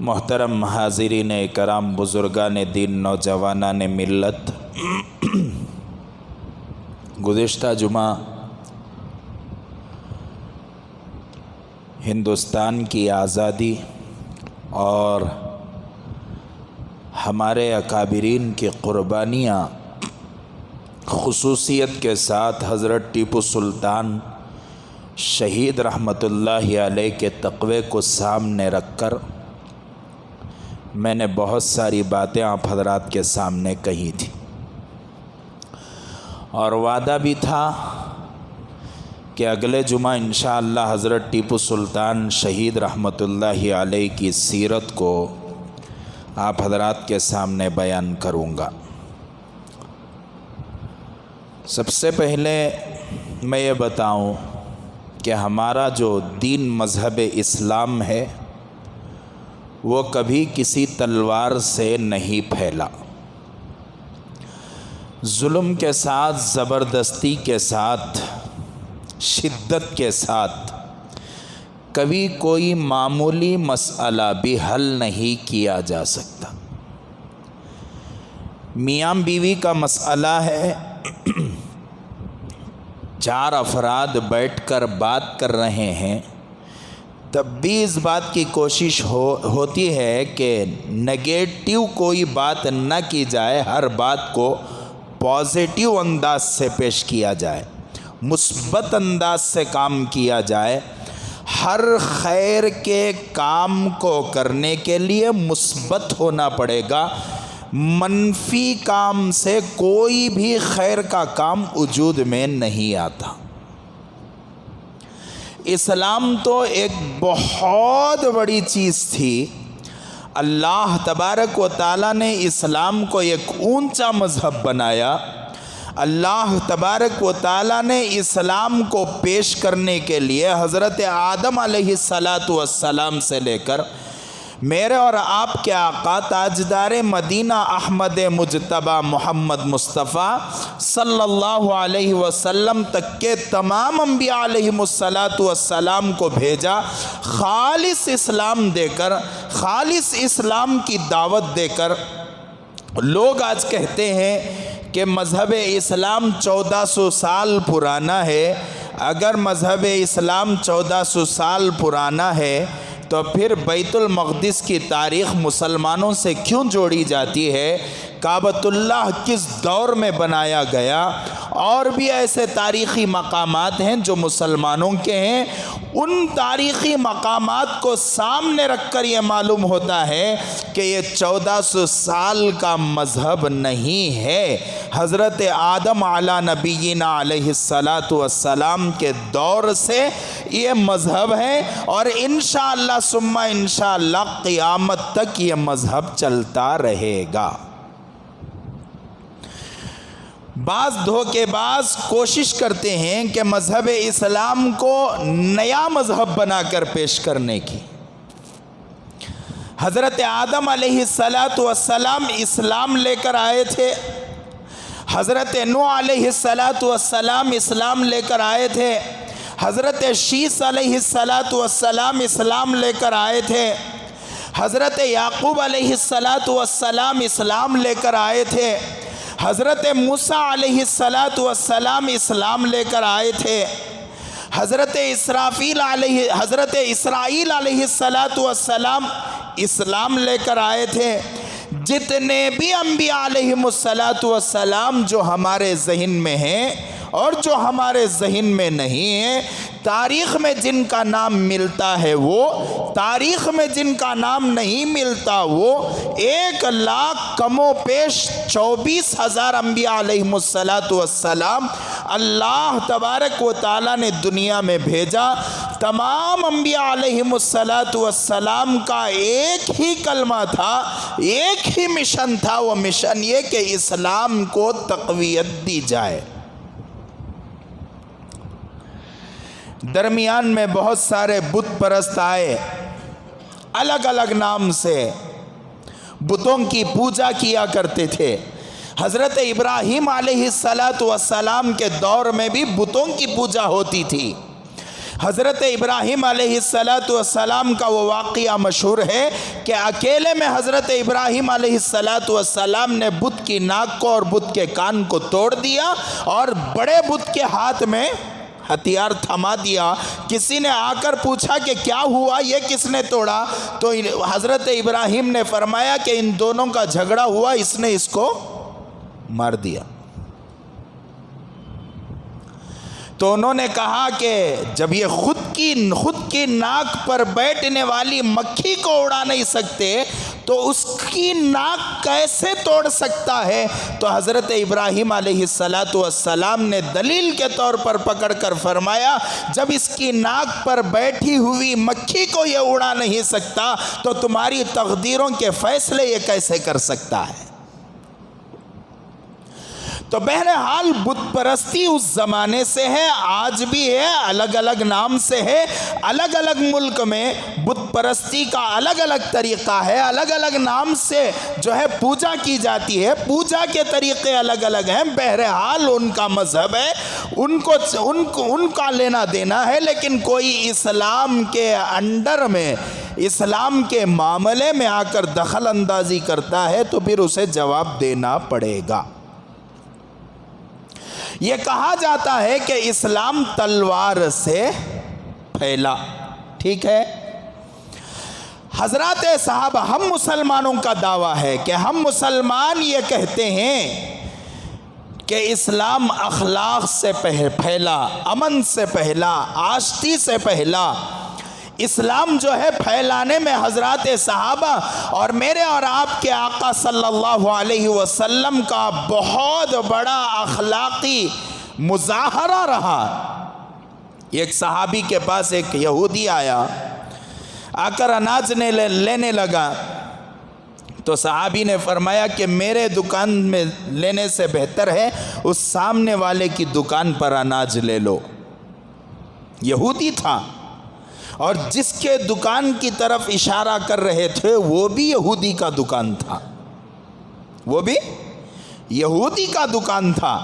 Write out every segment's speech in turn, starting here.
محترم حاضرین کرام، بزرگان دین، نوجوانان ملت، گزشتہ جمعہ ہندوستان کی آزادی اور ہمارے اکابرین کی قربانیاں خصوصیت کے ساتھ حضرت ٹیپو سلطان شہید رحمۃ اللہ علیہ کے تقوی کو سامنے رکھ کر میں نے بہت ساری باتیں آپ حضرات کے سامنے کہی تھی، اور وعدہ بھی تھا کہ اگلے جمعہ انشاءاللہ حضرت ٹیپو سلطان شہید رحمۃ اللہ علیہ کی سیرت کو آپ حضرات کے سامنے بیان کروں گا۔ سب سے پہلے میں یہ بتاؤں کہ ہمارا جو دین مذہب اسلام ہے وہ کبھی کسی تلوار سے نہیں پھیلا، ظلم کے ساتھ، زبردستی کے ساتھ، شدت کے ساتھ کبھی کوئی معمولی مسئلہ بھی حل نہیں کیا جا سکتا۔ میاں بیوی کا مسئلہ ہے، چار افراد بیٹھ کر بات کر رہے ہیں، تب بھی اس بات کی کوشش ہوتی ہے کہ نگیٹو کوئی بات نہ کی جائے، ہر بات کو پازیٹیو انداز سے پیش کیا جائے، مثبت انداز سے کام کیا جائے۔ ہر خیر کے کام کو کرنے کے لیے مثبت ہونا پڑے گا، منفی کام سے کوئی بھی خیر کا کام وجود میں نہیں آتا۔ اسلام تو ایک بہت بڑی چیز تھی، اللہ تبارک و تعالیٰ نے اسلام کو ایک اونچا مذہب بنایا۔ اللہ تبارک و تعالیٰ نے اسلام کو پیش کرنے کے لیے حضرت آدم علیہ السلام سے لے کر میرے اور آپ کے آقا تاجدار مدینہ احمد مجتبیٰ محمد مصطفیٰ صلی اللہ علیہ وسلم تک کے تمام انبیاء علیہ السلام کو بھیجا، خالص اسلام دے کر، خالص اسلام کی دعوت دے کر۔ لوگ آج کہتے ہیں کہ مذہب اسلام 1400 سال پرانا ہے۔ اگر مذہب اسلام 1400 سال پرانا ہے تو پھر بیت المقدس کی تاریخ مسلمانوں سے کیوں جوڑی جاتی ہے؟ کعبۃ اللہ کس دور میں بنایا گیا؟ اور بھی ایسے تاریخی مقامات ہیں جو مسلمانوں کے ہیں۔ ان تاریخی مقامات کو سامنے رکھ کر یہ معلوم ہوتا ہے کہ یہ 1400 سال کا مذہب نہیں ہے، حضرت آدم علی نبینا علیہ السلام کے دور سے یہ مذہب ہے، اور انشاءاللہ ثم انشاءاللہ قیامت تک یہ مذہب چلتا رہے گا۔ بعض دھوکے باز کوشش کرتے ہیں کہ مذہب اسلام کو نیا مذہب بنا کر پیش کرنے کی۔ حضرت آدم علیہ السلام اسلام لے کر آئے تھے، حضرت نوح علیہ السلام اسلام لے کر آئے تھے، حضرت شیس علیہ السلام اسلام لے کر آئے تھے، حضرت یعقوب علیہ السلام اسلام لے کر آئے تھے، حضرت موسیٰ علیہ السلام اسلام لے کر آئے تھے، حضرت اسرائیل علیہ السلام اسلام لے کر آئے تھے۔ جتنے بھی انبیاء علیہ السلام جو ہمارے ذہن میں ہیں اور جو ہمارے ذہن میں نہیں ہیں، تاریخ میں جن کا نام ملتا ہے وہ، تاریخ میں جن کا نام نہیں ملتا وہ، 1,00,000 کم و بیش 24,000 انبیاء علیہ السلام اللہ تبارک و تعالیٰ نے دنیا میں بھیجا۔ تمام انبیاء علیہ السلام کا ایک ہی کلمہ تھا، ایک ہی مشن تھا، وہ مشن یہ کہ اسلام کو تقویت دی جائے۔ درمیان میں بہت سارے بت پرست آئے، الگ الگ نام سے بتوں کی پوجا کیا کرتے تھے۔ حضرت ابراہیم علیہ السلام کے دور میں بھی بتوں کی پوجا ہوتی تھی۔ حضرت ابراہیم علیہ کا وہ واقعہ مشہور ہے کہ اکیلے میں حضرت ابراہیم علیہ السلام نے بت کی ناک کو اور بت کے کان کو توڑ دیا اور بڑے بت کے ہاتھ میں ہتھیار تھما دیا۔ کسی نے آ کر پوچھا کہ کیا ہوا، یہ کس نے توڑا؟ تو حضرت ابراہیم نے فرمایا کہ ان دونوں کا جھگڑا ہوا، اس نے اس کو مار دیا۔ تو انہوں نے کہا کہ جب یہ خود کی ناک پر بیٹھنے والی مکھی کو اڑا نہیں سکتے تو اس کی ناک کیسے توڑ سکتا ہے؟ تو حضرت ابراہیم علیہ السلام نے دلیل کے طور پر پکڑ کر فرمایا جب اس کی ناک پر بیٹھی ہوئی مکھی کو یہ اڑا نہیں سکتا تو تمہاری تقدیروں کے فیصلے یہ کیسے کر سکتا ہے؟ تو بہرحال بت پرستی اس زمانے سے ہے، آج بھی ہے، الگ الگ نام سے ہے۔ الگ الگ ملک میں بت پرستی کا الگ الگ طریقہ ہے، الگ الگ نام سے جو ہے پوجا کی جاتی ہے، پوجا کے طریقے الگ الگ ہیں۔ بہرحال ان کا مذہب ہے، ان کا لینا دینا ہے، لیکن کوئی اسلام کے انڈر میں، اسلام کے معاملے میں آ کر دخل اندازی کرتا ہے تو پھر اسے جواب دینا پڑے گا۔ یہ کہا جاتا ہے کہ اسلام تلوار سے پھیلا، ٹھیک ہے؟ حضرات صحابہ، ہم مسلمانوں کا دعویٰ ہے کہ ہم مسلمان یہ کہتے ہیں کہ اسلام اخلاق سے پھیلا، امن سے پھیلا، آشتی سے پھیلا۔ اسلام جو ہے پھیلانے میں حضرات صحابہ اور میرے اور آپ کے آقا صلی اللہ علیہ وسلم کا بہت بڑا اخلاقی مظاہرہ رہا۔ ایک صحابی کے پاس ایک یہودی آیا، آ کر اناج لینے لگا تو صحابی نے فرمایا کہ میرے دکان میں لینے سے بہتر ہے اس سامنے والے کی دکان پر اناج لے لو۔ یہودی تھا اور جس کے دکان کی طرف اشارہ کر رہے تھے وہ بھی یہودی کا دکان تھا، وہ بھی یہودی کا دکان تھا۔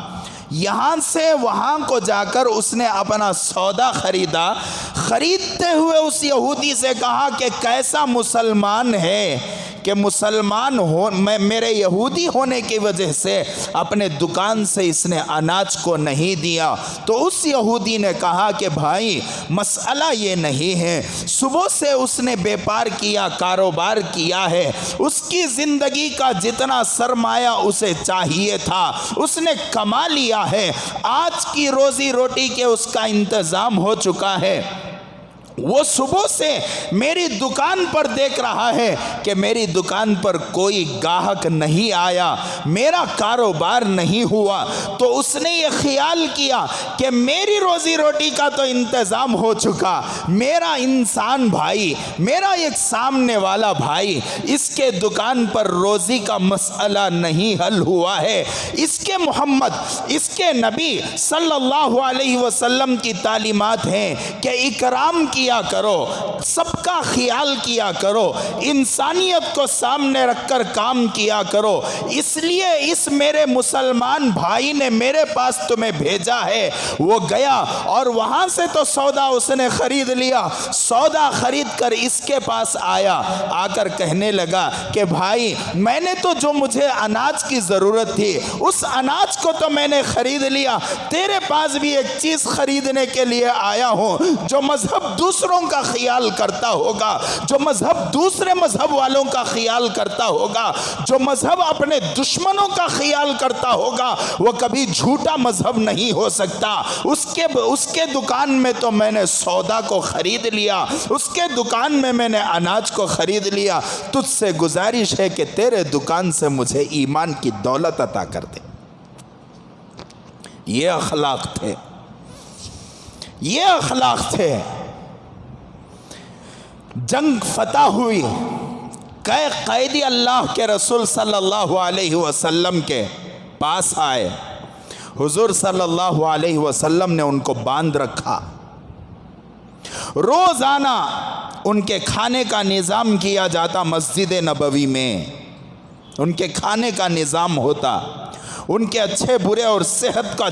یہاں سے وہاں کو جا کر اس نے اپنا سودا خریدا۔ خریدتے ہوئے اس یہودی سے کہا کہ کیسا مسلمان ہے کہ مسلمان ہو، میرے یہودی ہونے کی وجہ سے اپنے دکان سے اس نے اناج کو نہیں دیا۔ تو اس یہودی نے کہا کہ بھائی مسئلہ یہ نہیں ہے، صبح سے اس نے بیپار کیا، کاروبار کیا ہے، اس کی زندگی کا جتنا سرمایہ اسے چاہیے تھا اس نے کما لیا ہے، آج کی روزی روٹی کے اس کا انتظام ہو چکا ہے۔ وہ صبح سے میری دکان پر دیکھ رہا ہے کہ میری دکان پر کوئی گاہک نہیں آیا، میرا کاروبار نہیں ہوا، تو اس نے یہ خیال کیا کہ میری روزی روٹی کا تو انتظام ہو چکا، میرا انسان بھائی، میرا ایک سامنے والا بھائی، اس کے دکان پر روزی کا مسئلہ نہیں حل ہوا ہے۔ اس کے محمد، اس کے نبی صلی اللہ علیہ وسلم کی تعلیمات ہیں کہ اکرام کیا کرو، سب کا خیال کیا کرو، انسانیت کو سامنے رکھ کر کام کیا کرو، اس لیے اس میرے مسلمان بھائی نے میرے پاس تمہیں بھیجا ہے۔ وہ گیا اور وہاں سے تو سودا اس نے خرید لیا، سودا خرید کر اس کے پاس آیا، آ کر کہنے لگا کہ بھائی میں نے تو جو مجھے اناج کی ضرورت تھی اس اناج کو تو میں نے خرید لیا، تیرے پاس بھی ایک چیز خریدنے کے لیے آیا ہوں جو مذہب دوسروں کا خیال کرتا ہوگا، جو مذہب دوسرے مذہب والوں کا خیال کرتا ہوگا، جو مذہب اپنے دشمنوں کا خیال کرتا ہوگا، وہ کبھی جھوٹا مذہب نہیں ہو سکتا۔ اس کے دکان میں تو میں نے سودا کو خرید لیا، اس کے دکان میں میں نے اناج کو خرید لیا، تجھ سے گزارش ہے کہ تیرے دکان سے مجھے ایمان کی دولت عطا کر دے۔ یہ اخلاق تھے، یہ اخلاق تھے۔ جنگ فتح ہوئی، کئی قیدی اللہ کے رسول صلی اللہ علیہ وسلم کے پاس آئے، حضور صلی اللہ علیہ وسلم نے ان کو باندھ رکھا، روزانہ ان کے کھانے کا نظام کیا جاتا، مسجد نبوی میں ان کے کھانے کا نظام ہوتا، ان کے اچھے برے اور صحت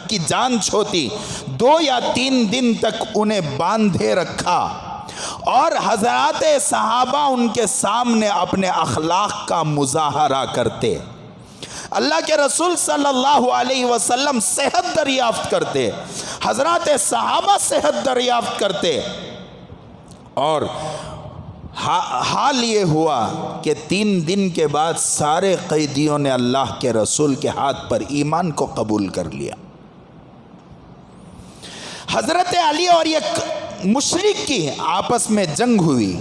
کی جانچ ہوتی، 2 یا 3 دن تک انہیں باندھے رکھا اور حضرات صحابہ ان کے سامنے اپنے اخلاق کا مظاہرہ کرتے۔ اللہ کے رسول صلی اللہ علیہ وسلم صحت دریافت کرتے، حضرات صحابہ صحت دریافت کرتے، اور حال یہ ہوا کہ 3 دن کے بعد سارے قیدیوں نے اللہ کے رسول کے ہاتھ پر ایمان کو قبول کر لیا۔ حضرت علی اور ایک مشرک کی آپس میں جنگ ہوئی،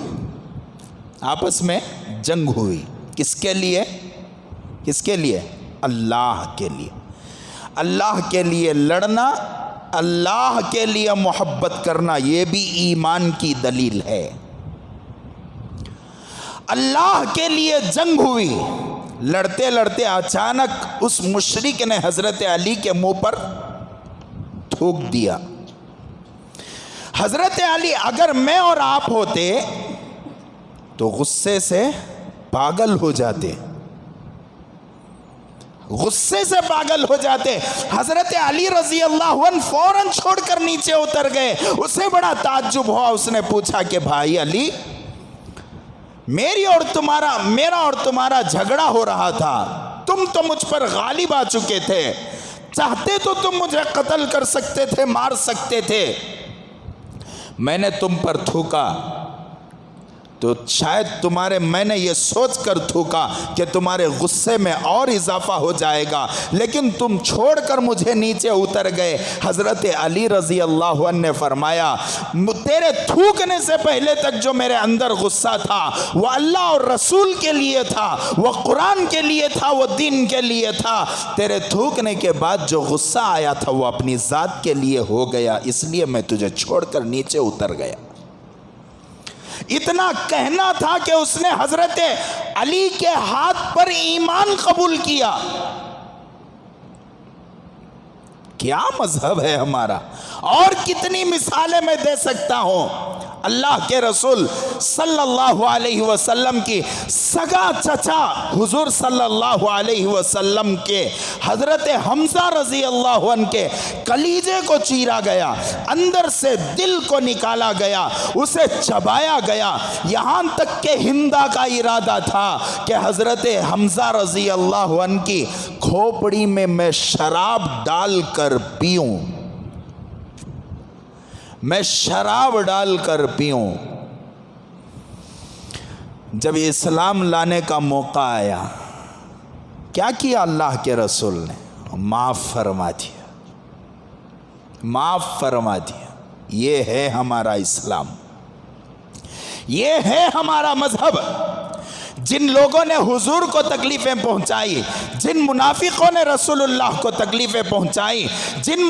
کس کے لیے؟ اللہ کے لیے۔ اللہ کے لیے لڑنا، اللہ کے لیے محبت کرنا، یہ بھی ایمان کی دلیل ہے۔ اللہ کے لیے جنگ ہوئی، لڑتے لڑتے اچانک اس مشرک نے حضرت علی کے منہ پر تھوک دیا۔ حضرت علی اگر میں اور آپ ہوتے تو غصے سے پاگل ہو جاتے، حضرت علی رضی اللہ عنہ فوراً چھوڑ کر نیچے اتر گئے۔ اسے بڑا تعجب ہوا، اس نے پوچھا کہ بھائی علی، میرا اور تمہارا جھگڑا ہو رہا تھا، تم تو مجھ پر غالب آ چکے تھے، چاہتے تو تم مجھے قتل کر سکتے تھے، مار سکتے تھے، میں نے تم پر تھوکا تو شاید میں نے یہ سوچ کر تھوکا کہ تمہارے غصے میں اور اضافہ ہو جائے گا، لیکن تم چھوڑ کر مجھے نیچے اتر گئے۔ حضرت علی رضی اللہ عنہ نے فرمایا، تیرے تھوکنے سے پہلے تک جو میرے اندر غصہ تھا وہ اللہ اور رسول کے لیے تھا، وہ قرآن کے لیے تھا، وہ دین کے لیے تھا۔ تیرے تھوکنے کے بعد جو غصہ آیا تھا وہ اپنی ذات کے لیے ہو گیا، اس لیے میں تجھے چھوڑ کر نیچے اتر گیا۔ اتنا کہنا تھا کہ اس نے حضرت علی کے ہاتھ پر ایمان قبول کیا۔ کیا مذہب ہے ہمارا! اور کتنی مثالیں میں دے سکتا ہوں۔ اللہ کے رسول صلی اللہ علیہ وسلم کی سگا چچا حضور صلی اللہ علیہ وسلم کے حضرت حمزہ رضی اللہ عنہ کے کلیجے کو چیرا گیا، اندر سے دل کو نکالا گیا، اسے چبایا گیا، یہاں تک کہ ہندا کا ارادہ تھا کہ حضرت حمزہ رضی اللہ عنہ کی کھوپڑی میں میں شراب ڈال کر پیوں، جب اسلام لانے کا موقع آیا، کیا کیا اللہ کے رسول نے؟ معاف فرما دیا۔ یہ ہے ہمارا اسلام، یہ ہے ہمارا مذہب۔ جن لوگوں نے حضور کو تکلیفیں پہنچائی، جن منافقوں نے رسول اللہ کو تکلیفیں پہنچائی، جن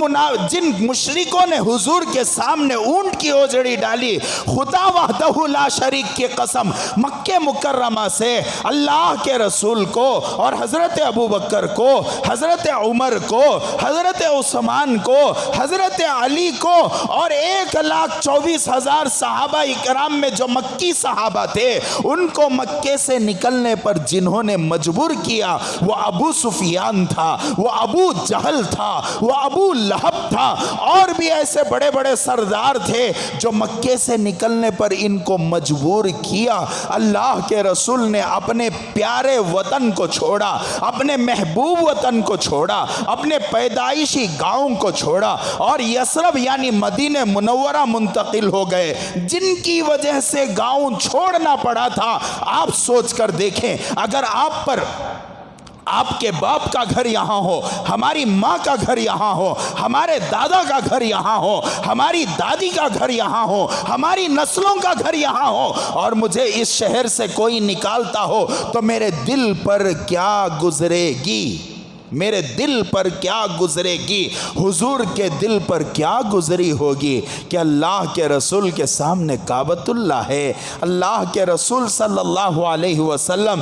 مشرکوں نے حضور کے سامنے اونٹ کی اوجڑی ڈالی، خدا وحدہ لا شریک کی قسم، مکہ مکرمہ سے اللہ کے رسول کو اور حضرت ابو بکر کو، حضرت عمر کو، حضرت عثمان کو، حضرت علی کو اور 1,24,000 صحابہ اکرام میں جو مکی صحابہ تھے، ان کو مکے سے نکلنے پر جنہوں نے مجبور کیا، وہ ابو سفیان تھا، وہ ابو جہل تھا، وہ ابو لہب تھا، اور بھی ایسے بڑے بڑے سردار تھے جو مکے سے نکلنے پر ان کو مجبور کیا۔ اللہ کے رسول نے اپنے پیارے وطن کو چھوڑا، اپنے محبوب وطن کو چھوڑا، اپنے پیدائشی گاؤں کو چھوڑا اور یثرب یعنی مدینہ منورہ منتقل ہو گئے۔ جن کی وجہ سے گاؤں چھوڑنا پڑا تھا، آپ سوچ کر دیکھیں، اگر آپ کے باپ کا گھر یہاں ہو، ہماری ماں کا گھر یہاں ہو، ہمارے دادا کا گھر یہاں ہو، ہماری دادی کا گھر یہاں ہو، ہماری نسلوں کا گھر یہاں ہو، اور مجھے اس شہر سے کوئی نکالتا ہو تو میرے دل پر کیا گزرے گی؟ میرے دل پر کیا گزرے گی؟ حضور کے دل پر کیا گزری ہوگی کہ اللہ کے رسول کے سامنے کعبۃ اللہ ہے، اللہ کے رسول صلی اللہ علیہ وسلم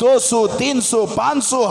200, 300, 500,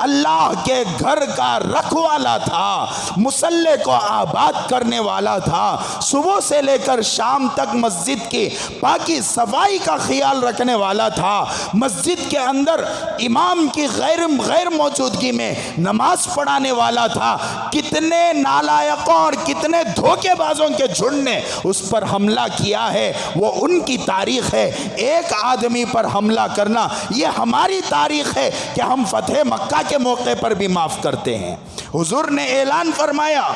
اللہ کے گھر کا رکھوالا تھا، مصلے کو آباد کرنے والا تھا، صبح سے لے کر شام تک مسجد کی پاکی صفائی کا خیال رکھنے والا تھا، مسجد کے اندر امام کی غیر موجودگی میں نماز پڑھانے والا تھا۔ کتنے نالائقوں اور کتنے دھوکے بازوں کے جھنڈ نے اس پر حملہ کیا ہے، وہ ان کی تاریخ ہے۔ ایک آدمی پر حملہ کرنا یہ ہماری تاریخ ہے کہ ہم فتح مکہ کے موقع پر بھی معاف کرتے ہیں۔ حضور نے اعلان فرمایا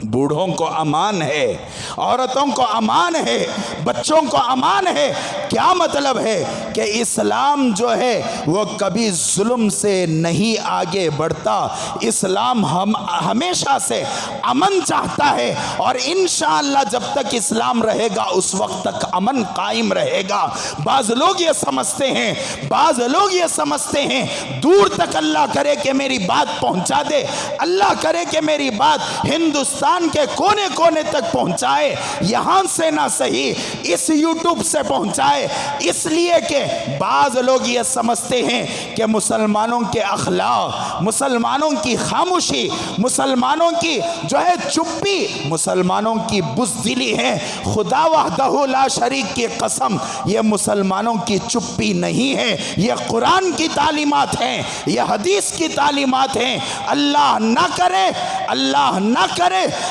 بوڑھوں کو امان ہے، عورتوں کو امان ہے، بچوں کو امان ہے۔ کیا مطلب ہے کہ اسلام جو ہے وہ کبھی ظلم سے نہیں آگے بڑھتا، اسلام ہمیشہ سے امن چاہتا ہے، اور انشاءاللہ جب تک اسلام رہے گا اس وقت تک امن قائم رہے گا۔ بعض لوگ یہ سمجھتے ہیں دور تک اللہ کرے کہ میری بات پہنچا دے، اللہ کرے کہ میری بات ہندوستان کے کونے کونے تک پہنچائے، یہاں سے نہ صحیح اس یوٹیوب سے پہنچائے، اس لیے کہ بعض لوگ یہ سمجھتے ہیں کہ مسلمانوں کے اخلاق، مسلمانوں کی خاموشی، مسلمانوں کی جو ہے چپی، مسلمانوں کی بزدلی ہے۔ خدا وحدہ لا شریک کی قسم، یہ مسلمانوں کی چپی نہیں ہے، یہ قرآن کی تعلیمات ہیں، یہ حدیث کی تعلیمات ہیں۔ اللہ نہ کرے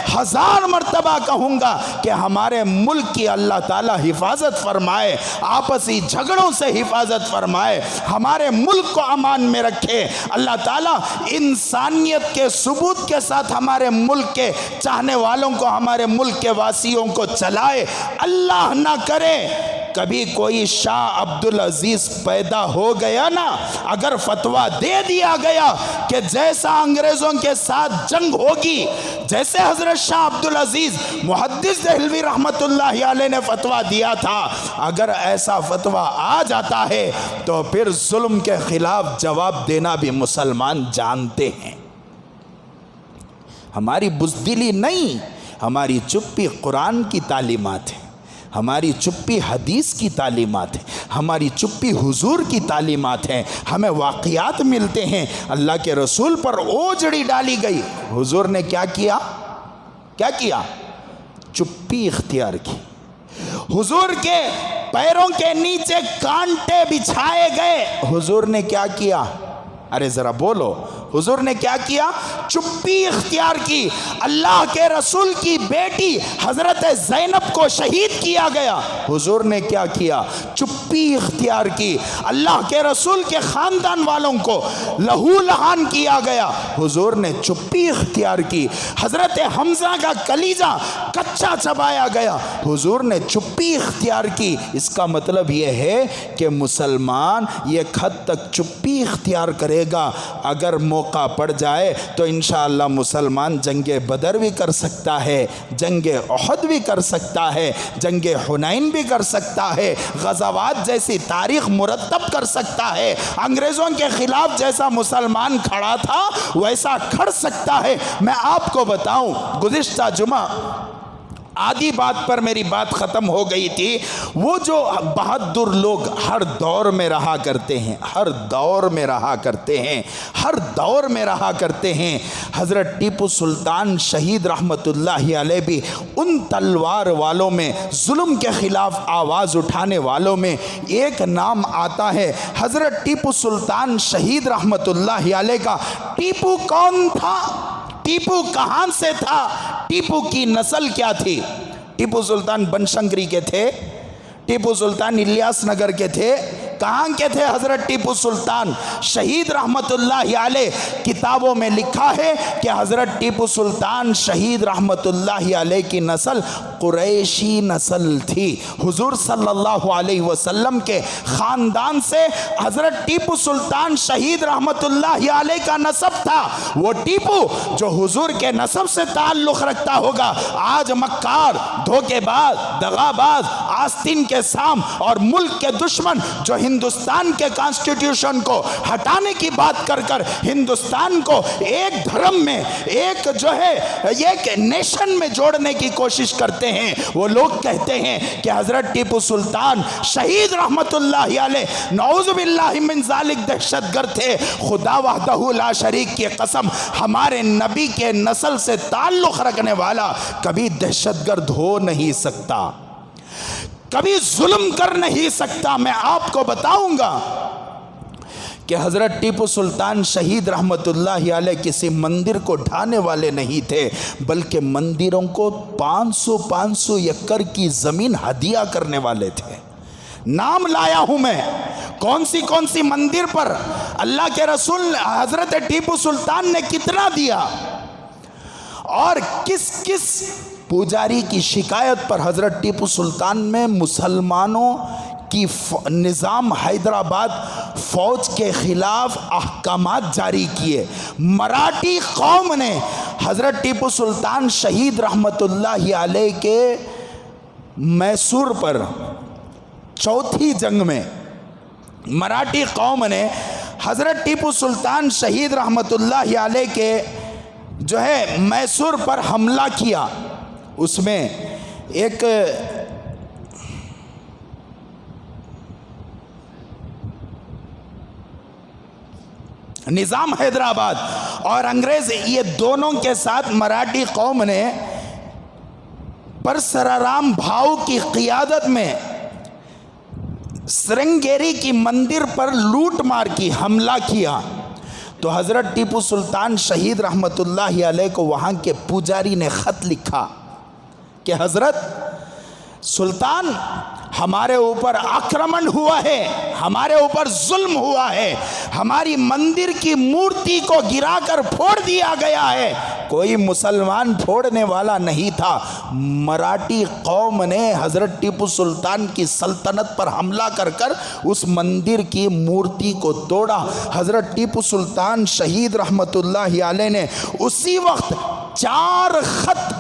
1000 مرتبہ کہوں گا کہ ہمارے ملک کی اللہ تعالیٰ حفاظت فرمائے، آپسی جھگڑوں سے حفاظت فرمائے، ہمارے ملک کو امان میں رکھے۔ اللہ تعالیٰ انسانیت کے ثبوت کے ساتھ ہمارے ملک کے چاہنے والوں کو، ہمارے ملک کے واسیوں کو چلائے۔ اللہ نہ کرے کبھی کوئی شاہ عبدالعزیز پیدا ہو گیا نا، اگر فتویٰ دے دیا گیا کہ جیسا انگریزوں کے ساتھ جنگ ہوگی، جیسے حضرت شاہ عبدالعزیز محدث دہلوی رحمت اللہ علیہ نے فتویٰ دیا تھا، اگر ایسا فتویٰ آ جاتا ہے تو پھر ظلم کے خلاف جواب دینا بھی مسلمان جانتے ہیں۔ ہماری بزدلی نہیں، ہماری چپی قرآن کی تعلیمات ہے، ہماری چپی حدیث کی تعلیمات ہے، ہماری چپی حضور کی تعلیمات ہیں۔ ہمیں واقعات ملتے ہیں، اللہ کے رسول پر اوجڑی ڈالی گئی، حضور نے کیا کیا؟ چپی اختیار کی۔ حضور کے پیروں کے نیچے کانٹے بچھائے گئے، حضور نے کیا کیا؟ ارے ذرا بولو، حضور نے کیا کیا؟ چپی اختیار کی۔ اللہ کے رسول کی بیٹی حضرت زینب کو شہید کیا گیا، حضور نے کیا کیا؟ چپی اختیار کی۔ اللہ کے رسول کے خاندان والوں کو لہو لہان کیا گیا، حضور نے چپی اختیار کی۔ حضرت حمزہ کا کلیجہ کچا چبایا گیا، حضور نے چپی اختیار کی۔ اس کا مطلب یہ ہے کہ مسلمان ایک حد تک چپی اختیار کرے گا، اگر موقع پڑ جائے تو انشاءاللہ مسلمان جنگ بدر بھی کر سکتا ہے، جنگ احد بھی کر سکتا ہے، جنگ حنین بھی کر سکتا ہے، غزوات جیسی تاریخ مرتب کر سکتا ہے، انگریزوں کے خلاف جیسا مسلمان کھڑا تھا ویسا کھڑ سکتا ہے۔ میں آپ کو بتاؤں، گزشتہ جمعہ آدھی بات پر میری بات ختم ہو گئی تھی، وہ جو بہادر لوگ ہر دور میں رہا کرتے ہیں، ہر دور میں رہا کرتے ہیں، حضرت ٹیپو سلطان شہید رحمت اللہ علیہ بھی ان تلوار والوں میں، ظلم کے خلاف آواز اٹھانے والوں میں ایک نام آتا ہے، حضرت ٹیپو سلطان شہید رحمت اللہ علیہ کا۔ ٹیپو کون تھا؟ ٹیپو کہاں سے تھا؟ ٹیپو کی نسل کیا تھی؟ ٹیپو سلطان بنشنکری کے تھے؟ ٹیپو سلطان الیاس نگر کے تھے؟ کہاں کے تھے حضرت ٹیپو سلطان شہید رحمت اللہ علیہ؟ کتابوں میں لکھا ہے کہ حضرت ٹیپو سلطان شہید رحمت اللہ علیہ کی نسل قریشی نسل تھی۔ حضور صلی اللہ علیہ وسلم کے خاندان سے حضرت ٹیپو سلطان شہید رحمت اللہ علیہ کا نسب تھا۔ وہ ٹیپو جو حضور کے نسب سے تعلق رکھتا ہوگا، آج مکار، دھوکے باز، دغا باز، آستین کے سام اور ملک کے دشمن جو ہندوستان کے کانسٹیٹیوشن کو ہٹانے کی بات کر کر ہندوستان کو ایک دھرم میں، ایک جو ہے ایک نیشن میں جوڑنے کی کوشش کرتے ہیں، وہ لوگ کہتے ہیں کہ حضرت ٹیپو سلطان شہید رحمت اللہ علیہ نعوذ باللہ من ذالک دہشت گرد تھے۔ خدا وحدہ لا شریک کی قسم، ہمارے نبی کے نسل سے تعلق رکھنے والا کبھی دہشت گرد ہو نہیں سکتا، کبھی ظلم کر نہیں سکتا۔ میں آپ کو بتاؤں گا کہ حضرت ٹیپو سلطان شہید رحمت اللہ علیہ کسی مندر کو ڈھانے والے نہیں تھے، بلکہ مندروں کو 500 ایکڑ کی زمین ہدیہ کرنے والے تھے۔ نام لایا ہوں میں کون سی مندر پر اللہ کے رسول حضرت ٹیپو سلطان نے کتنا دیا، اور کس کس پجاری کی شکایت پر حضرت ٹیپو سلطان میں مسلمانوں کی نظام حیدرآباد فوج کے خلاف احکامات جاری کیے۔ مراٹھی قوم نے حضرت ٹیپو سلطان شہید رحمت اللہ علیہ کے میسور پر چوتھی جنگ میں مراٹھی قوم نے حضرت ٹیپو سلطان شہید رحمت اللہ علیہ کے جو ہے میسور پر حملہ کیا۔ اس میں ایک نظام حیدرآباد اور انگریز، یہ دونوں کے ساتھ مراٹھی قوم نے پرسرارام بھاؤ کی قیادت میں سرنگیری کی مندر پر لوٹ مار کی حملہ کیا۔ تو حضرت ٹیپو سلطان شہید رحمت اللہ علیہ کو وہاں کے پجاری نے خط لکھا کہ حضرت سلطان، ہمارے اوپر آکرمن ہوا ہے، ہمارے اوپر ظلم ہوا ہے، ہماری مندر کی مورتی کو گرا کر پھوڑ دیا گیا ہے۔ کوئی مسلمان پھوڑنے والا نہیں تھا، مراٹھی قوم نے حضرت ٹیپو سلطان کی سلطنت پر حملہ کر کر اس مندر کی مورتی کو توڑا۔ حضرت ٹیپو سلطان شہید رحمت اللہ علیہ نے اسی وقت 4 خط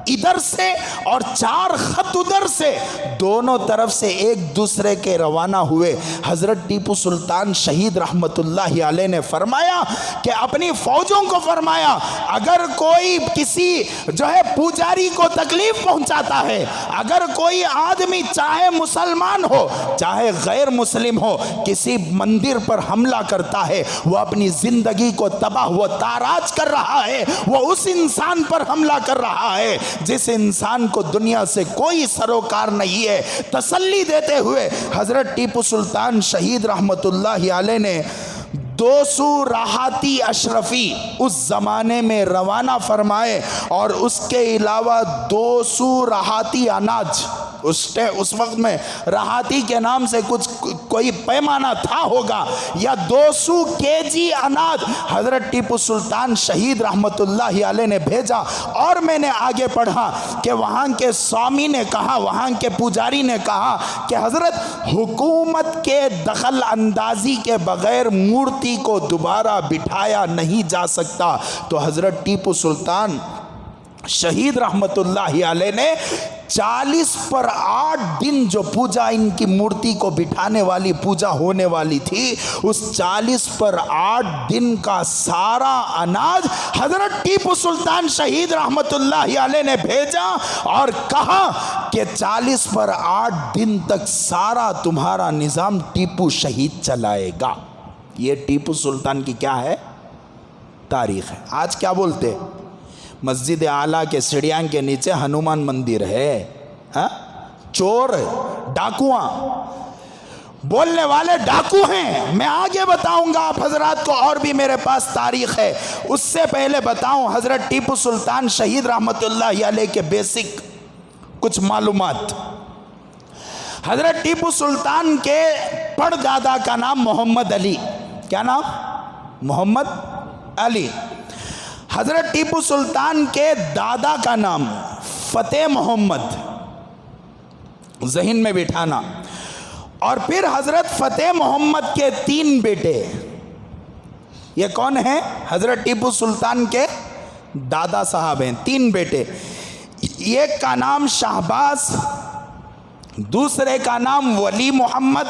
ادھر سے اور 4 خط ادھر سے، دونوں طرف سے ایک دوسرے کے روانہ ہوئے۔ حضرت ٹیپو سلطان شہید رحمت اللہ علیہ نے فرمایا کہ اپنی فوجوں کو فرمایا، اگر کوئی کسی جو ہے پجاری کو تکلیف پہنچاتا ہے، اگر کوئی آدمی چاہے مسلمان ہو چاہے غیر مسلم ہو، کسی مندر پر حملہ کرتا ہے، وہ اپنی زندگی کو تباہ و تاراج کر رہا ہے، وہ اس انسان پر حملہ کر رہا ہے جس انسان کو دنیا سے کوئی سروکار نہیں ہے۔ تسلی دیتے ہوئے حضرت ٹیپو سلطان شہید رحمت اللہ علیہ نے 200 راحتی اشرفی اس زمانے میں روانہ فرمائے، اور اس کے علاوہ 200 راحتی اناج، اس وقت میں راحتی کے نام سے کوئی پیمانہ تھا ہوگا، یا 200 kg اناج حضرت ٹیپو سلطان شہید رحمت اللہ علیہ نے بھیجا۔ اور میں نے آگے پڑھا کہ وہاں کے سوامی نے کہا، وہاں کے پجاری نے کہا کہ حضرت حکومت کے دخل اندازی کے بغیر مورتی کو دوبارہ بٹھایا نہیں جا سکتا۔ تو حضرت ٹیپو سلطان شہید رحمت اللہ علیہ نے 40 پر 8 دن جو پوجا ان کی مورتی کو بٹھانے والی پوجا ہونے والی تھی، اس 40 پر 8 دن کا سارا اناج حضرت ٹیپو سلطان شہید رحمت اللہ علیہ نے بھیجا اور کہا کہ 40 پر 8 دن تک سارا تمہارا نظام ٹیپو شہید چلائے گا۔ یہ ٹیپو سلطان کی کیا ہے؟ تاریخ ہے۔ آج کیا بولتے؟ مسجد اعلیٰ کے سیڑھیاں کے نیچے ہنومان مندر ہے، چور ڈاکواں بولنے والے ڈاکو ہیں۔ میں آگے بتاؤں گا آپ حضرات کو، اور بھی میرے پاس تاریخ ہے۔ اس سے پہلے بتاؤں حضرت ٹیپو سلطان شہید رحمت اللہ علیہ کے بیسک کچھ معلومات۔ حضرت ٹیپو سلطان کے پڑ دادا کا نام محمد علی، کیا نام؟ محمد علی۔ حضرت ٹیپو سلطان کے دادا کا نام فتح محمد، ذہن میں بٹھانا۔ اور پھر حضرت فتح محمد کے 3 بیٹے، یہ کون ہیں؟ حضرت ٹیپو سلطان کے دادا صاحب ہیں، 3 بیٹے۔ ایک کا نام شہباز، دوسرے کا نام ولی محمد،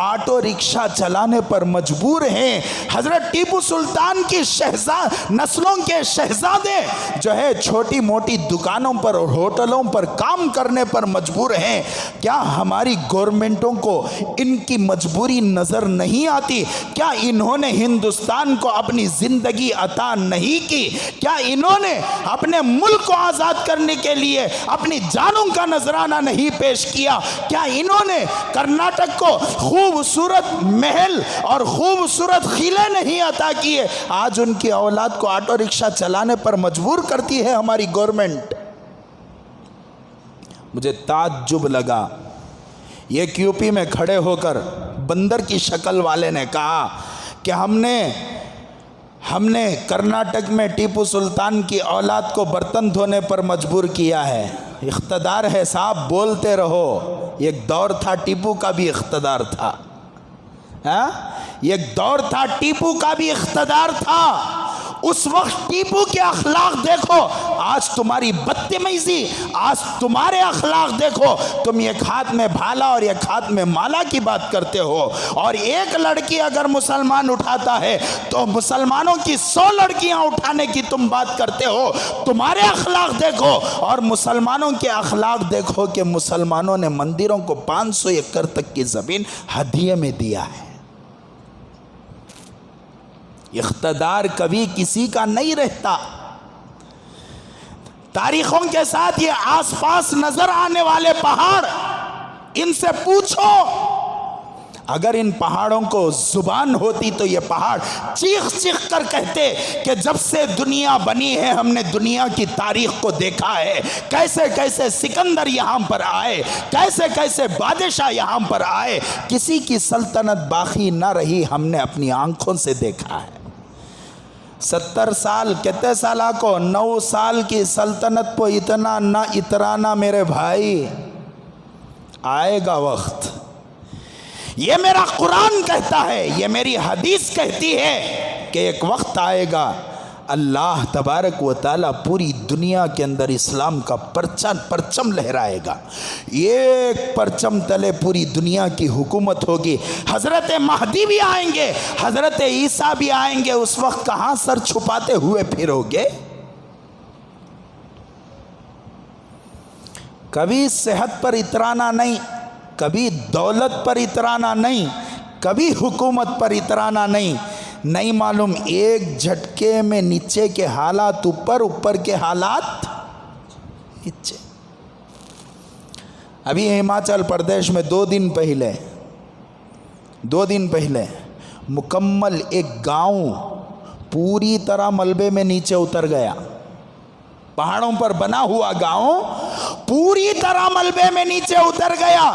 آٹو رکشہ چلانے پر مجبور ہیں. حضرت ٹیپو سلطان کی نسلوں کے شہزادے جو ہے چھوٹی موٹی دکانوں پر اور ہوٹلوں پر کام کرنے پر مجبور ہیں. کیا ہماری گورنمنٹوں کو ان کی مجبوری نظر نہیں آتی؟ کیا انہوں نے ہندوستان کو اپنی زندگی عطا نہیں کی؟ کیا انہوں نے اپنے ملک کو آزاد کرنے کے لیے اپنی جانوں کا نذرانہ نہیں پیش کیا؟ کیا انہوں نے کرناٹک کو خوبصورت محل اور خوبصورت قلعے نہیں عطا کیے؟ آج ان کی اولاد کو آٹو رکشہ چلانے پر مجبور کرتی ہے ہماری گورنمنٹ. مجھے تعجب لگا یہ یوپی میں کھڑے ہو کر بندر کی شکل والے نے کہا کہ ہم نے کرناٹک میں ٹیپو سلطان کی اولاد کو برتن دھونے پر مجبور کیا ہے. اقتدار ہے صاحب، بولتے رہو. ایک دور تھا ٹیپو کا بھی اقتدار تھا. ایک دور تھا ٹیپو کا بھی اقتدار تھا. اس وقت ٹیپو کے اخلاق دیکھو، آج تمہاری بدتمیزی، آج تمہارے اخلاق دیکھو. تم ایک ہاتھ میں بھالا اور ایک ہاتھ میں مالا کی بات کرتے ہو. اور ایک لڑکی اگر مسلمان اٹھاتا ہے تو مسلمانوں کی 100 لڑکیاں اٹھانے کی تم بات کرتے ہو. تمہارے اخلاق دیکھو اور مسلمانوں کے اخلاق دیکھو کہ مسلمانوں نے مندروں کو 500 ایکڑ تک کی زمین ہدیے میں دیا ہے. اقتدار کبھی کسی کا نہیں رہتا. تاریخوں کے ساتھ یہ آس پاس نظر آنے والے پہاڑ، ان سے پوچھو، اگر ان پہاڑوں کو زبان ہوتی تو یہ پہاڑ چیخ چیخ کر کہتے کہ جب سے دنیا بنی ہے ہم نے دنیا کی تاریخ کو دیکھا ہے، کیسے کیسے سکندر یہاں پر آئے، کیسے کیسے بادشاہ یہاں پر آئے، کسی کی سلطنت باقی نہ رہی، ہم نے اپنی آنکھوں سے دیکھا ہے. 70 سال کتنے سالہ کو 9 سال کی سلطنت کو اتنا نہ اترانا میرے بھائی. آئے گا وقت، یہ میرا قرآن کہتا ہے، یہ میری حدیث کہتی ہے کہ ایک وقت آئے گا اللہ تبارک و تعالیٰ پوری دنیا کے اندر اسلام کا پرچم لہرائے گا. ایک پرچم تلے پوری دنیا کی حکومت ہوگی. حضرت مہدی بھی آئیں گے، حضرت عیسیٰ بھی آئیں گے. اس وقت کہاں سر چھپاتے ہوئے پھرو گے؟ کبھی صحت پر اترانا نہیں، کبھی دولت پر اترانا نہیں، کبھی حکومت پر اترانا نہیں. نہیں معلوم ایک جھٹکے میں نیچے کے حالات اوپر، اوپر کے حالات نیچے. ابھی ہماچل پردیش میں 2 دن پہلے مکمل ایک گاؤں پوری طرح ملبے میں نیچے اتر گیا. پہاڑوں پر بنا ہوا گاؤں پوری طرح ملبے میں نیچے اتر گیا.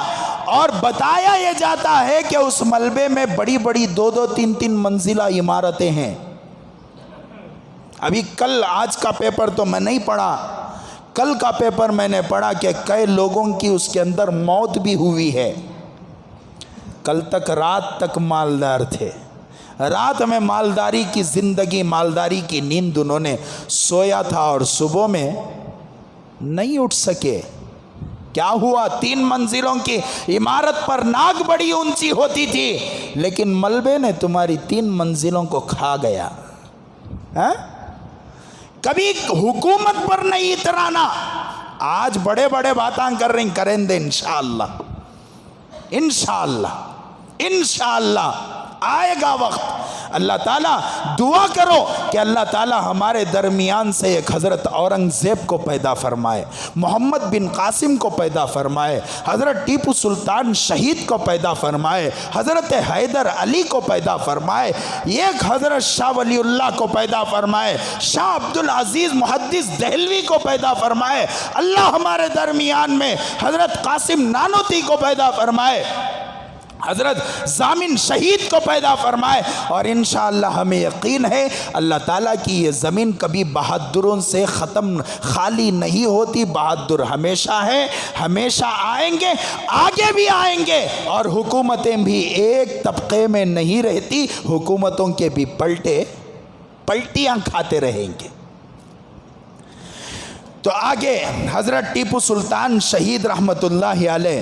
اور بتایا یہ جاتا ہے کہ اس ملبے میں بڑی بڑی 2-2 3-3 منزلہ عمارتیں ہیں. ابھی کل، آج کا پیپر تو میں نہیں پڑھا، کل کا پیپر میں نے پڑھا کہ کئی لوگوں کی اس کے اندر موت بھی ہوئی ہے. کل تک رات تک مالدار تھے، رات میں مالداری کی زندگی، مالداری کی نیند انہوں نے سویا تھا اور صبح میں نہیں اٹھ سکے. کیا ہوا؟ 3 منزلوں کی عمارت پر ناک بڑی اونچی ہوتی تھی، لیکن ملبے نے تمہاری 3 منزلوں کو کھا گیا. کبھی حکومت پر نہیں اترانا. آج بڑے بڑے باتاں کر رہے ہیں، کریں دے انشاءاللہ، انشاءاللہ، انشاءاللہ آئے گا وقت. اللہ تعالیٰ دعا کرو کہ اللہ تعالیٰ ہمارے درمیان سے ایک حضرت اورنگزیب کو پیدا فرمائے، محمد بن قاسم کو پیدا فرمائے، حضرت ٹیپو سلطان شہید کو پیدا فرمائے، حضرت حیدر علی کو پیدا فرمائے، ایک حضرت شاہ ولی اللہ کو پیدا فرمائے، شاہ عبدالعزیز محدث دہلوی کو پیدا فرمائے. اللہ ہمارے درمیان میں حضرت قاسم نانوتی کو پیدا فرمائے، حضرت زامن شہید کو پیدا فرمائے. اور انشاءاللہ ہمیں یقین ہے اللہ تعالیٰ کی یہ زمین کبھی بہادروں سے خالی نہیں ہوتی. بہادر ہمیشہ ہے، ہمیشہ آئیں گے، آگے بھی آئیں گے. اور حکومتیں بھی ایک طبقے میں نہیں رہتی، حکومتوں کے بھی پلٹیاں کھاتے رہیں گے. تو آگے حضرت ٹیپو سلطان شہید رحمت اللہ علیہ،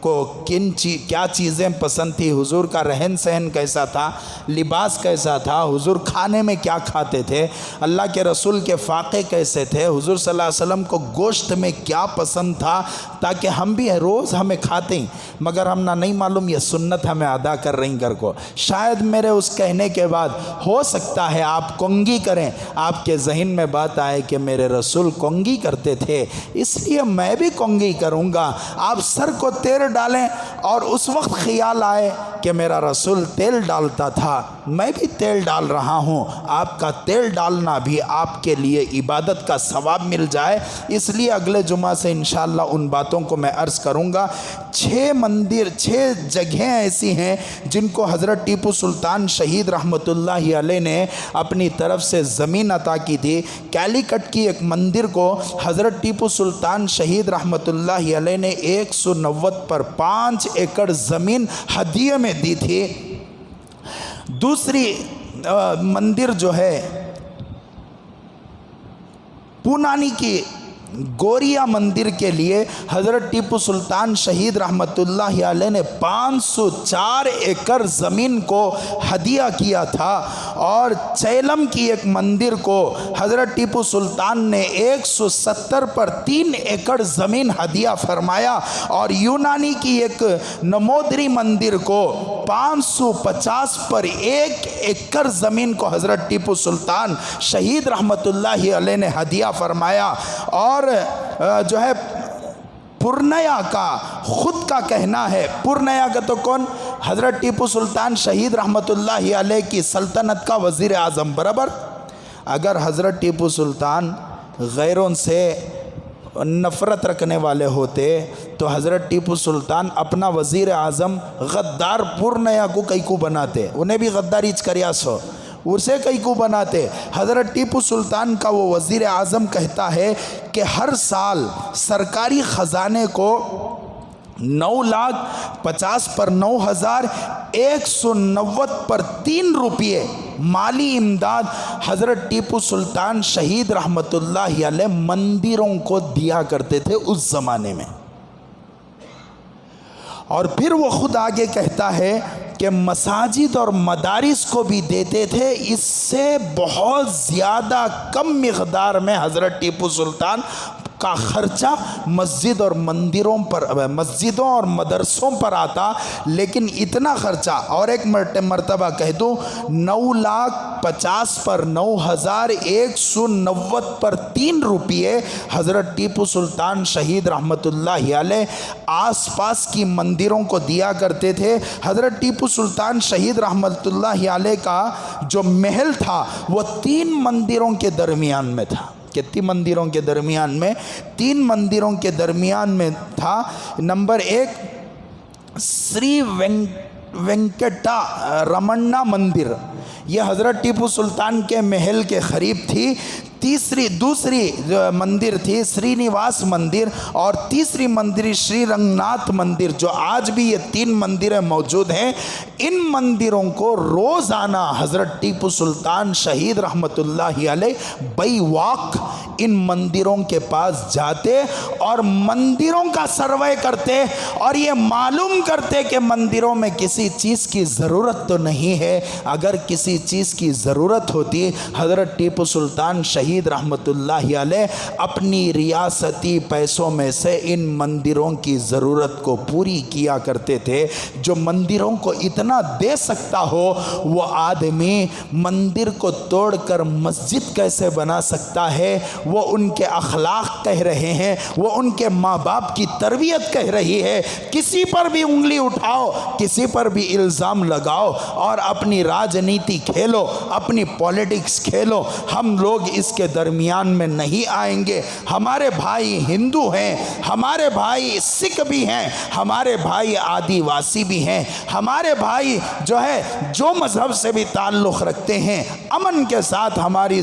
کو کیا چیزیں پسند تھی، حضور کا رہن سہن کیسا تھا، لباس کیسا تھا، حضور کھانے میں کیا کھاتے تھے، اللہ کے رسول کے فاقے کیسے تھے، حضور صلی اللہ علیہ وسلم کو گوشت میں کیا پسند تھا، تاکہ ہم بھی روز ہمیں کھاتے ہیں مگر ہم نہ نہیں معلوم یہ سنت ہمیں ادا کر رہی کر کو۔ شاید میرے اس کہنے کے بعد ہو سکتا ہے آپ کنگھی کریں، آپ کے ذہن میں بات آئے کہ میرے رسول کنگھی کرتے تھے اس لیے میں بھی کنگھی کروں گا۔ آپ سر کو تیل ڈالیں اور اس وقت خیال آئے کہ میرا رسول تیل ڈالتا تھا، میں بھی تیل ڈال رہا ہوں، آپ کا تیل ڈالنا بھی آپ کے لیے عبادت کا ثواب مل جائے۔ اس لیے اگلے جمعہ سے انشاءاللہ ان باتوں کو میں عرض کروں گا۔ 6 جگہیں ایسی ہیں جن کو حضرت ٹیپو سلطان شہید رحمۃ اللہ علیہ نے اپنی طرف سے زمین عطا کی تھی۔ کیلیکٹ کی ایک مندر کو حضرت ٹیپو سلطان شہید رحمۃ اللہ علیہ نے 190 پر 5 ایکڑ زمین ہدیے میں دی تھی۔ دوسری مندر جو ہے پونانی کی گوریا مندر کے لیے حضرت ٹیپو سلطان شہید رحمۃ اللہ علیہ نے 504 ایکڑ زمین کو ہدیہ کیا تھا، اور چیلم کی ایک مندر کو حضرت ٹیپو سلطان نے 170 پر 3 ایکڑ زمین ہدیہ فرمایا، اور یونانی کی ایک نمودری مندر کو 550 پر 1 ایکڑ زمین کو حضرت ٹیپو سلطان شہید رحمۃ اللہ علیہ نے ہدیہ فرمایا۔ اور جو ہے پورنیا کا خود کا کہنا ہے، پورنیا کا تو کون؟ حضرت ٹیپو سلطان شہید رحمۃ اللہ علیہ کی سلطنت کا وزیر اعظم برابر۔ اگر حضرت ٹیپو سلطان غیروں سے نفرت رکھنے والے ہوتے تو حضرت ٹیپو سلطان اپنا وزیر اعظم غدار پورنیا کو کئی کو بناتے، انہیں بھی غداری کریا سو اسے کئی کو بناتے۔ حضرت ٹیپو سلطان کا وہ وزیر اعظم کہتا ہے کہ ہر سال سرکاری خزانے کو 9,50,000 پر 9,190 پر 3 روپئے مالی امداد حضرت ٹیپو سلطان شہید رحمۃ اللہ علیہ مندروں کو دیا کرتے تھے اس زمانے میں۔ اور پھر وہ خود آگے کہتا ہے کہ مساجد اور مدارس کو بھی دیتے تھے، اس سے بہت زیادہ کم مقدار میں حضرت ٹیپو سلطان کا خرچہ مسجدوں اور مدرسوں پر آتا، لیکن اتنا خرچہ، اور ایک مرتبہ کہہ دوں 9,50,000 پر 9,190 پر 3 روپئے حضرت ٹیپو سلطان شہید رحمۃ اللہ علیہ آس پاس کی مندروں کو دیا کرتے تھے۔ حضرت ٹیپو سلطان شہید رحمۃ اللہ علیہ کا جو محل تھا وہ 3 مندروں کے درمیان میں تھا۔ کتنی مندروں کے درمیان میں؟ 3 مندروں کے درمیان میں تھا۔ نمبر 1 سری وینکٹا رمنا مندر، یہ حضرت ٹیپو سلطان کے محل کے قریب تھی۔ دوسری مندر تھی سری نواس مندر، اور تیسری مندر شری رنگ ناتھ مندر، جو آج بھی یہ 3 مندریں موجود ہیں۔ ان مندروں کو روزانہ حضرت ٹیپو سلطان شہید رحمۃ اللہ علیہ بائی واک ان مندروں کے پاس جاتے اور مندروں کا سروے کرتے، اور یہ معلوم کرتے کہ مندروں میں کسی چیز کی ضرورت تو نہیں ہے۔ اگر کسی چیز کی ضرورت ہوتی حضرت ٹیپو سلطان شہید رحمۃ اللہ علیہ اپنی ریاستی پیسوں میں سے ان مندروں کی ضرورت کو پوری کیا کرتے تھے۔ جو مندروں کو اتنا دے سکتا ہو وہ آدمی مندر کو توڑ کر مسجد کیسے بنا سکتا ہے؟ وہ ان کے اخلاق کہہ رہے ہیں، وہ ان کے ماں باپ کی تربیت کہہ رہی ہے۔ کسی پر بھی انگلی اٹھاؤ، کسی پر بھی الزام لگاؤ اور اپنی راجنیتی کھیلو، اپنی پولیٹکس کھیلو، ہم لوگ اس کے درمیان میں نہیں آئیں گے۔ ہمارے بھائی ہندو ہیں، ہمارے بھائی سکھ بھی ہیں، ہمارے بھائی آدیواسی بھی ہیں، ہمارے بھائی جو ہے جو مذہب سے بھی تعلق رکھتے ہیں، امن کے ساتھ ہمارے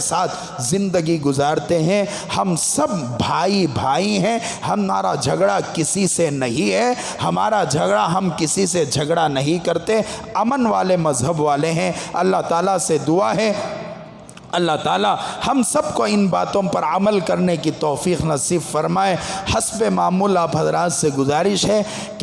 ساتھ زندگی گزارتے ہیں۔ ہم سب بھائی ہیں، ہمارا جھگڑا کسی سے نہیں ہے، ہمارا جھگڑا ہم کسی سے جھگڑا نہیں کرتے، امن والے مذہب والے ہیں۔ اللہ تعالیٰ سے دعا ہے اللہ تعالیٰ ہم سب کو ان باتوں پر عمل کرنے کی توفیق نصیب فرمائے۔ حسب معمول آپ حضرات سے گزارش ہے کہ